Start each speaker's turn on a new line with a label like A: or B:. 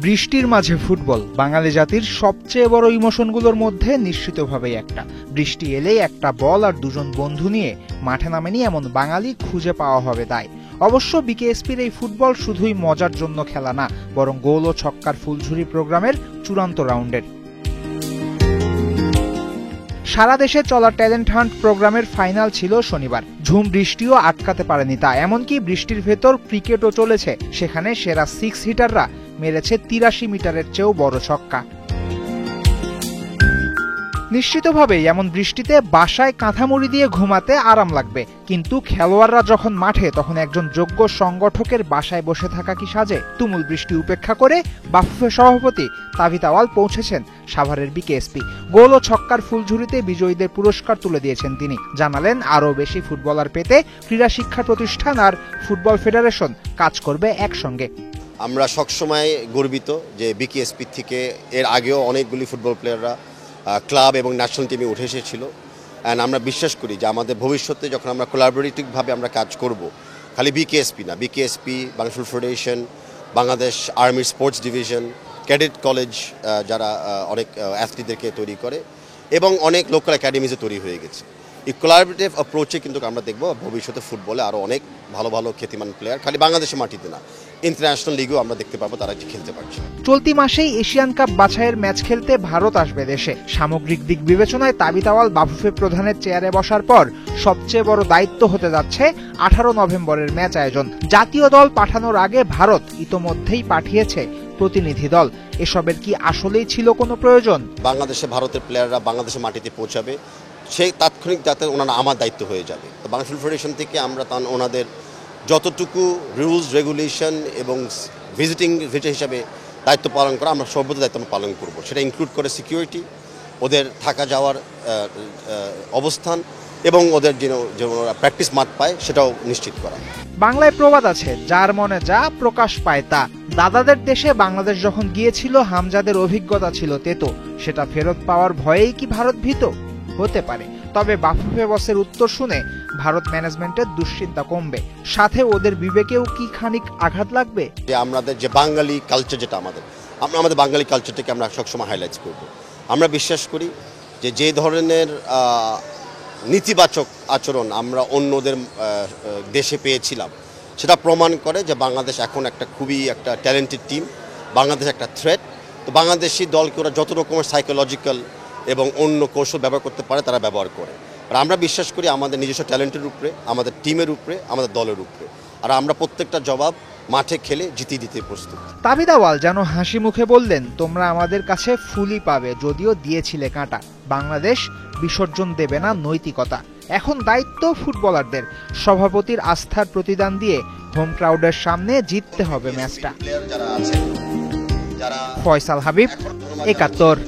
A: বৃষ্টির মাঝে ফুটবল বাঙালি জাতির সবচেয়ে বড় ইমোশনগুলোর মধ্যে নিশ্চিতভাবেই একটা। বৃষ্টি এলেই একটা বল আর দুজন বন্ধু নিয়ে মাঠে নামেনি এমন বাঙালি খুঁজে পাওয়া হবে তাই। অবশ্য বিকেএসপির এই ফুটবল শুধুই মজার জন্য খেলা না, বরং গোল ও ছক্কার ফুলঝুরি প্রোগ্রামের চূড়ান্ত রাউন্ডের। সারা দেশে চলা ট্যালেন্ট হান্ট প্রোগ্রামের ফাইনাল ছিল শনিবার। ঝুম বৃষ্টিও আটকাতে পারেনি তা, এমনকি বৃষ্টির ভেতর ক্রিকেটও চলেছে। সেখানে সেরা 6 হিটাররা মেরেছে 83 মিটারের চেয়েও বড় ছক্কা। নিশ্চিতভাবেই এমন বৃষ্টিতে বাসায় কাঁথামুড়ি দিয়ে ঘুমাতে আরাম লাগবে, কিন্তু খেলোয়াড়রা যখন মাঠে তখন একজন যোগ্য সংগঠকের বাসায় বসে থাকা কি সাজে? তুমুল বৃষ্টি উপেক্ষা করে বাফুফে সভাপতি তাবিথ আওয়াল পৌঁছেছেন সাভারের বিকেএসপি। গোল ও ছক্কার ফুলঝুরিতে বিজয়ীদের পুরস্কার তুলে দিয়েছেন তিনি। জানালেন আরও বেশি ফুটবলার পেতে ক্রীড়া শিক্ষা প্রতিষ্ঠান আর ফুটবল ফেডারেশন কাজ করবে একসঙ্গে।
B: আমরা সবসময় গর্বিত যে বিকেএসপি থেকে এর আগেও অনেকগুলি ফুটবল প্লেয়াররা ক্লাব এবং ন্যাশনাল টিমে উঠে এসেছিল। অ্যান্ড আমরা বিশ্বাস করি যে আমাদের ভবিষ্যতে যখন আমরা কোলাবোরেটিভভাবে আমরা কাজ করব, খালি বিকেএসপি না, BKSP, Bangladesh football federation, Bangladesh আর্মির স্পোর্টস ডিভিশন, ক্যাডেট কলেজ যারা অনেক অ্যাথলিটদেরকে তৈরি করে, এবং অনেক লোকাল একাডেমিজও তৈরি হয়ে গেছে। এই কোলাবোরেটিভ অ্যাপ্রোচে কিন্তু আমরা দেখব ভবিষ্যতে ফুটবলে আরও অনেক ভালো ভালো খ্যাতিমান প্লেয়ার খালি বাংলাদেশের মাটিতে না, ইন্টারন্যাশনাল লিগেও আমরা দেখতে পাবো তারা খেলতে পারছে।
A: চলতি মাসেই এশিয়ান কাপ বাছাইয়ের ম্যাচ খেলতে ভারত আসবে দেশে। সামগ্রিক দিক বিবেচনায় তাবিথ আওয়াল বাফুফে প্রধানের চেয়ারে বসার পর সবচেয়ে বড় দায়িত্ব হতে যাচ্ছে 18 নভেম্বরের ম্যাচ আয়োজন। জাতীয় দল পাঠানোর আগে ভারত ইতোমধ্যেই পাঠিয়েছে প্রতিনিধি দল। এসবের কি আসলেই ছিল কোনো প্রয়োজন?
B: বাংলাদেশে ভারতের প্লেয়াররা বাংলাদেশের মাটিতে পৌঁছাবে, সেই তাৎক্ষণিক যাতে ওনারা আমার দায়িত্ব হয়ে যাবে। তো বাংলাদেশ ফুটবল ফেডারেশন থেকে আমরা ওনাদের যতটুকু রুলস রেগুলেশন এবং ভিজিটিং হিসাবে দায়িত্ব পালন করা, আমরা সর্বদা দায়িত্ব পালন করব। সেটা ইনক্লুড করে সিকিউরিটি, ওদের থাকা যাওয়ার অবস্থান এবং ওদের যেন প্র্যাকটিস মাঠ পায় সেটাও নিশ্চিত করা।
A: বাংলায় প্রবাদ আছে, যার মনে যা প্রকাশ পায় তা। দাদাদের দেশে বাংলাদেশ যখন গিয়েছিল হামজাদের অভিজ্ঞতা ছিল তেতো। সেটা ফেরত পাওয়ার ভয়েই কি ভারত ভীত? হতে পারে, তবে বাফুফে বসের উত্তর শুনে ভারত ম্যানেজমেন্টের দুশ্চিন্তা কমবে, সাথে ওদের বিবেকেও কি খানিক আঘাত লাগবে।
B: যে আমাদের যে বাঙালি কালচার, যেটা আমাদের বাঙালি কালচারটাকে আমরা সবসময় হাইলাইট করব। আমরা বিশ্বাস করি যে ধরনের নেতিবাচক আচরণ আমরা অন্যদের দেশে পেয়েছিলাম, সেটা প্রমাণ করে যে বাংলাদেশ এখন খুবই একটা ট্যালেন্টেড টিম। বাংলাদেশ একটা থ্রেট। তো বাংলাদেশি দলকে ওরা যত রকমের সাইকোলজিক্যাল এবং অন্য কৌশল ব্যবহার করতে পারে তারা ব্যবহার করে। আর আমরা বিশ্বাস করি আমাদের নিজস্ব ট্যালেন্টের উপরে, আমাদের টিমের উপরে, আমাদের দলের উপরে। আর আমরা প্রত্যেকটা জবাব মাঠে খেলে জিতিয়ে দিতে প্রস্তুত।
A: তাবিথ আওয়াল যেন হাসি মুখে বললেন, তোমরা আমাদের কাছে ফুলই পাবে, যদিও দিয়েছিলে কাঁটা। বাংলাদেশ বিসর্জন দেবে না নৈতিকতা। এখন দায়িত্ব ফুটবলারদের। সভাপতির আস্থার প্রতিদান দিয়ে হোম ক্রাউডের সামনে জিততে হবে ম্যাচটা। ফয়সাল হাবিব, ৭১।